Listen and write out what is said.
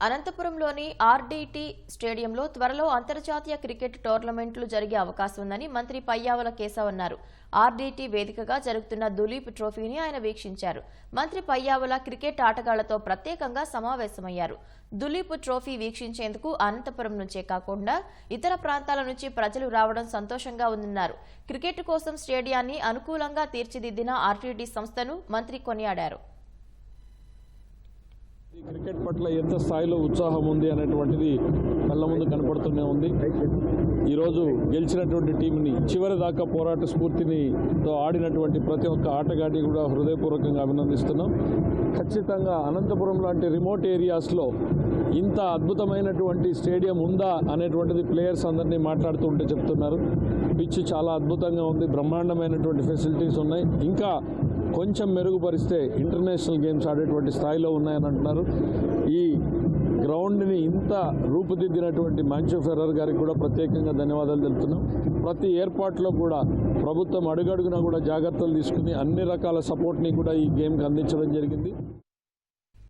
అనంతపురంలోని RDT స్టేడియంలో త్వరలో అంతర్జాతీయ క్రికెట్ టోర్నమెంట్లు జరిగే అవకాశం ఉందని మంత్రి పయ్యావుల కేశవ్ అన్నారు. ఆర్డీటీ వేదికగా జరుగుతున్న దులీప్ ట్రోఫీని ఆయన వీక్షించారు. మంత్రి పయ్యావుల క్రికెట్ ఆటగాళ్లతో ప్రత్యేకంగా సమావేశమయ్యారు. దులీప్ ట్రోఫీ వీక్షించేందుకు అనంతపురం నుంచే కాకుండా ఇతర ప్రాంతాల నుంచి ప్రజలు రావడం సంతోషంగా ఉందన్నారు. క్రికెట్ కోసం స్టేడియాన్ని అనుకూలంగా తీర్చిదిద్దిన ఆర్డీటీ సంస్థను మంత్రి కొనియాడారు. క్రికెట్ పట్ల ఎంత స్థాయిలో ఉత్సాహం ఉంది అనేటువంటిది కళ్ళ ముందు కనపడుతూనే ఉంది. ఈరోజు గెలిచినటువంటి టీంని చివరి దాకా పోరాట స్ఫూర్తితో ఆడినటువంటి ప్రతి ఒక్క ఆటగాడిని కూడా హృదయపూర్వకంగా అభినందిస్తున్నాం. ఖచ్చితంగా అనంతపురం లాంటి రిమోట్ ఏరియాస్లో ఇంత అద్భుతమైనటువంటి స్టేడియం ఉందా అనేటువంటిది ప్లేయర్స్ అందరినీ మాట్లాడుతూ ఉంటే చెప్తున్నారు. పిచ్ చాలా అద్భుతంగా ఉంది, బ్రహ్మాండమైనటువంటి ఫెసిలిటీస్ ఉన్నాయి. ఇంకా కొంచెం మెరుగుపరిస్తే ఇంటర్నేషనల్ గేమ్స్ ఆడేటువంటి స్థాయిలో ఉన్నాయని అంటున్నారు. ఈ గ్రౌండ్ని ఇంత రూపుదిద్దినటువంటి మాంచో ఫెర్రర్ గారికి కూడా ప్రత్యేకంగా ధన్యవాదాలు తెలుపుతున్నాం. ప్రతి ఏర్పాట్లో కూడా ప్రభుత్వం అడుగడుగునా కూడా జాగ్రత్తలు తీసుకుని అన్ని రకాల సపోర్ట్ని కూడా ఈ గేమ్కి అందించడం జరిగింది.